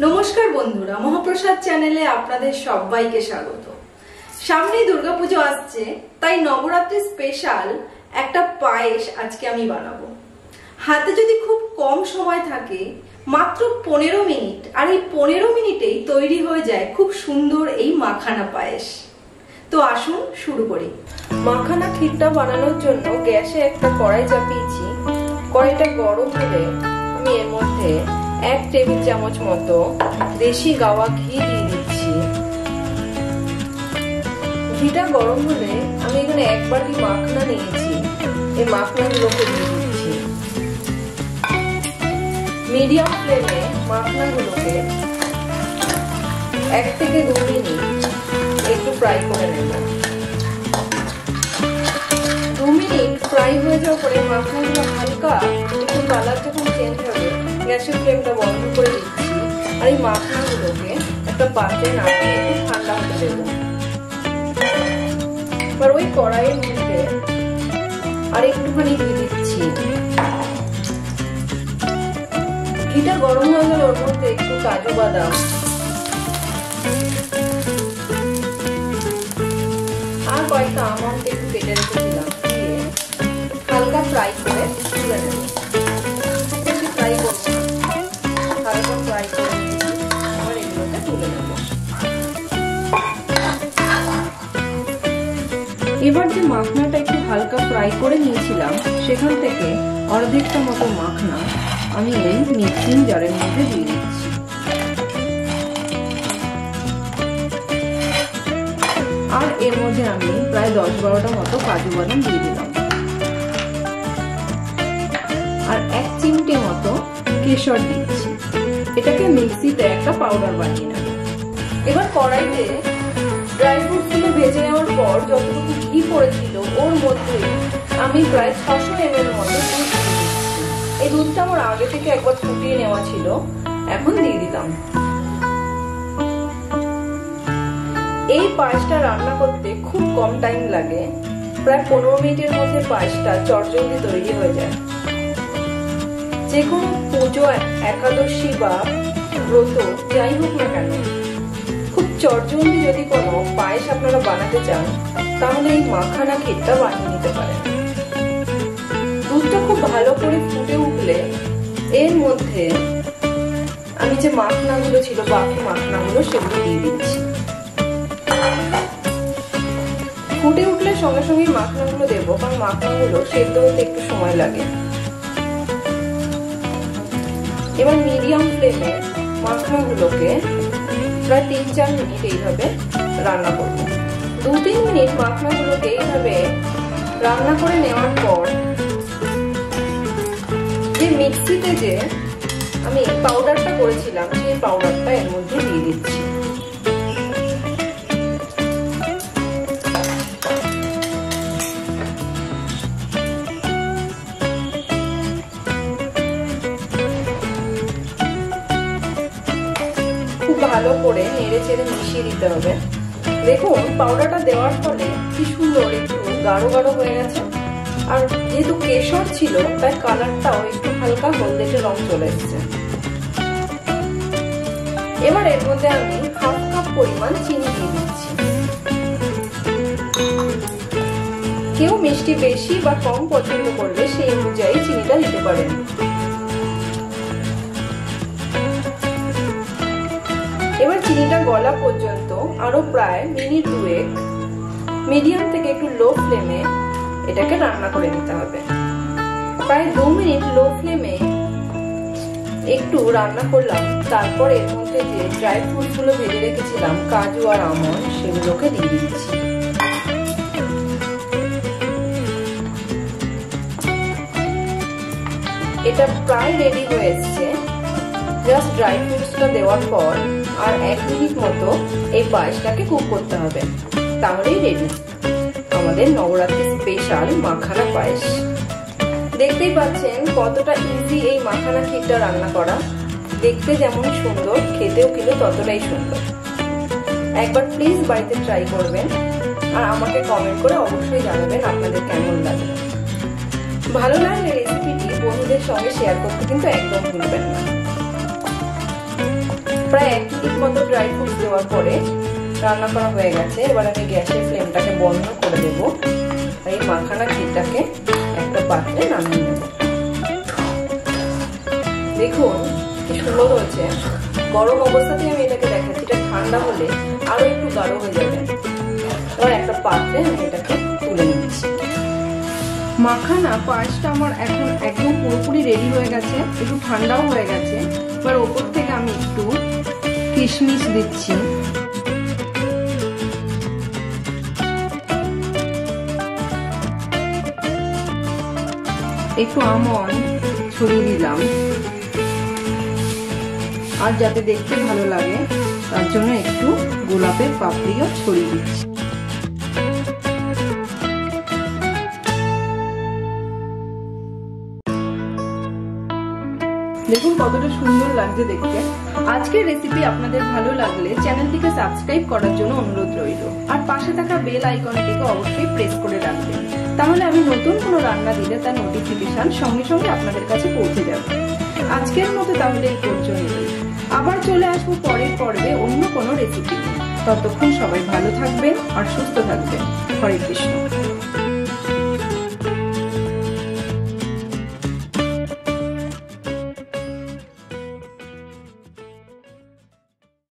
নমস্কার বন্ধুরা, মহাপ্রসাদ চ্যানেলে আপনাদের সবাইকে স্বাগত। সামনেই দুর্গাপুজো আসছে, তাই নবরাত্রি স্পেশাল একটা পায়েস আজকে আমি বানাবো। হাতে যদি খুব কম সময় থাকে, মাত্র 15 মিনিট, আর এই 15 মিনিটেই তৈরি হয়ে যায় খুব সুন্দর এই মাখানা পায়েস। তো আসুন শুরু করি। মাখানা ক্ষীরটা বানানোর জন্য গ্যাসে একটা কড়াই চাপিয়েছি। কড়াইটা গরম হলে আমি এর মধ্যে 1 টেবিল চামচ মতো দেশি গাওয়া ঘি দিয়ে দিচ্ছি। ঘিটা গরম হলে আমি এখানে 1 বাটি মাখনা নিয়েছি, এই মাখনাগুলোকে দিয়ে দিচ্ছি। মিডিয়াম ফ্লেমে মাখনাগুলোকে 1 থেকে 2 মিনিট একটু ফ্রাই করে নেব। 2 মিনিট ফ্রাই হয়ে যাওয়ার পরে মাখনাগুলো হালকা একটু কালার যখন চেঞ্জ হবে, গ্যাসের ফ্লেমটা বন্ধ করে দিচ্ছি। আর এই মাখনাগুলোকে একটা পাত্রে নামিয়ে একটু ঠান্ডা হতে দেব। এবার ওই কড়াইয়ের মধ্যে আর একটুখানি দিয়ে দিচ্ছি। ঘিটা গরম হয়ে গেলে ওর মধ্যে একটু কাজু বাদাম আর কয়েকটা আমন্ড একটু কেটে রেখেছিলাম দিয়ে হালকা ফ্রাই করে তুলে নেব। বেশি ফ্রাই করব না, হালকা ফ্রাই করে আবার এগুলোকে তুলে নেব। এবার যে মাখনাটা একটু হালকা ফ্রাই করে নিয়েছিলাম, সেখান থেকে অর্ধেকটা মতো মাখনা আমি এই মিক্সিং জারের মধ্যে দিয়ে দিচ্ছি। আর এর মধ্যে আমি প্রায় 10-12টা মতো কাজু বাদাম দিয়ে দিলাম। আর 1 চিমটে মতো কেশর দিচ্ছি। এটাকে মিক্সিতে একটা পাউডার বানিয়ে নেব। এবার কড়াইতে ড্রাই ফ্রুট গুলো ভেজে নেওয়ার পর যতটুকু ঘি পড়েছিল ওর মধ্যে আমি প্রায় 600 ml মতো দুধ দিয়ে দিচ্ছি। এই দুধটা আমার আগে থেকে একবার ফুটিয়ে নেওয়া ছিল, এখন দিয়ে দিলাম। এই পায়েসটা রান্না করতে খুব কম টাইম লাগে, প্রায় 15 মিনিটের মধ্যে পায়েসটা চটজলদি তৈরি হয়ে যায়। যে কোনো পুজো, একাদশী বা ব্রত যাই হোক না কেন, খুব চটজলদি যদি কোনো পায়েস আপনারা বানাতে চান, তাহলে এই মাখানা ক্ষীরটা বানিয়ে নিতে পারেন। দুধটা খুব ভালো করে ফুটে উঠলে এর মধ্যে আমি যে মাখনাগুলো ছিল, বাকি মাখনাগুলো সেগুলো দিয়ে দিচ্ছি। ফুটে উঠলে সঙ্গে সঙ্গে মাখনাগুলো দেবো, কারণ মাখনাগুলো সেদ্ধ হতে একটু সময় লাগে। এবার মিডিয়াম ফ্লেমে মাখনাগুলোকে প্রায় 3-4 মিনিট এইভাবে রান্না করব। 2-3 মিনিট মাখনাগুলোকে এইভাবে রান্না করে নেওয়ার পর যে মিক্সিতে যে আমি পাউডারটা করেছিলাম, সেই পাউডারটা এর মধ্যে দিয়ে দিচ্ছি। ভালো করে নেড়ে চেড়ে মিশিয়ে দিতে হবে। দেখুন পাউডারটা দেওয়ার ফলে কি সুন্দর একটু গাঢ় গাঢ় হয়ে গেছে। আর যেহেতু কেশর ছিল, তাই কালারটাও একটু হালকা হলদেটে রং চলে এসেছে। এবার এর মধ্যে আমি 1/2 কাপ পরিমাণ চিনি দিয়ে দিচ্ছি। কেউ মিষ্টি বেশি বা কম পছন্দ করলে সেই অনুযায়ী চিনিটা দিতে পারেন। এবার চিনিটা গলা পর্যন্ত আরো প্রায় মিনিট 2 মিডিয়াম থেকে একটু লো ফ্লেমে এটাকে রান্না করে নিতে হবে। প্রায় 2 মিনিট লো ফ্লেমে একটু রান্না করলাম। তারপর এর মধ্যে যে ড্রাই ফ্রুট গুলো ভেজে রেখেছিলাম, কাজু আর আমন্ড, সেগুলোকে দিয়ে দিচ্ছি। এটা প্রায় রেডি হয়ে এসছে। জাস্ট ড্রাই ফ্রুটসটা দেওয়ার পর আর 1 মিনিট মতো এই পায়েসটাকে কুক করতে হবে, তাহলেই রেডি আমাদের নবরাত্রি স্পেশাল মাখানা পায়েস। দেখতেই পাচ্ছেন কতটা ইজি এই মাখানা ক্ষীরটা রান্না করা। দেখতে যেমন সুন্দর, খেতেও কিন্তু ততটাই সুন্দর। একবার প্লিজ বাড়িতে ট্রাই করবেন, আর আমাকে কমেন্ট করে অবশ্যই জানাবেন আপনাদের কেমন লাগে। ভালো লাগলে রেসিপিটি বন্ধুদের সঙ্গে শেয়ার করতে কিন্তু একদম ভুলবেন না। প্রায় 1 মিনিট মতো ড্রাই ফ্রুটস দেওয়ার পরে রান্না করা হয়ে গেছে। এবার আমি গ্যাসের ফ্লেমটাকে বন্ধ করে দেবো। এই মাখানা ঘিটাকে একটা পাত্রে নামিয়ে নেব। দেখুন কি সুন্দর হয়েছে। গরম অবস্থাতেই আমি এটাকে দেখাচ্ছি, এটা ঠান্ডা হলে আরো একটু গাঢ় হয়ে যাবে। এবার একটা পাত্রে আমি এটাকে তুলে নিচ্ছি। মাখানা পায়েসটা আমার এখন একদম পুরোপুরি রেডি হয়ে গেছে, একটু ঠান্ডাও হয়ে গেছে। এবার ওপর থেকে আমি একটু কিশমিশ দিচ্ছি, একটু আমন্ড ছড়িয়ে দিলাম, আর যাতে দেখতে ভালো লাগে তার জন্য একটু গোলাপের পাপড়িও ছড়িয়ে দিচ্ছি। দেখুন কতটা সুন্দর লাগছে দেখতে। আজকের রেসিপি আপনাদের ভালো লাগলে চ্যানেলটিকে সাবস্ক্রাইব করার জন্য অনুরোধ রইল, আর পাশে থাকা বেল আইকনটিকে অবশ্যই প্রেস করে রাখবেন, তাহলে আমি নতুন কোনো রান্না দিলে তার নোটিফিকেশন সঙ্গে সঙ্গে আপনাদের কাছে পৌঁছে যাবে। আজকের মতো তাহলে এই পর্যন্তই। আবার চলে আসবো পরের পর্বে অন্য কোনো রেসিপি। ততক্ষণ সবাই ভালো থাকবেন আর সুস্থ থাকবেন। হরে কৃষ্ণ।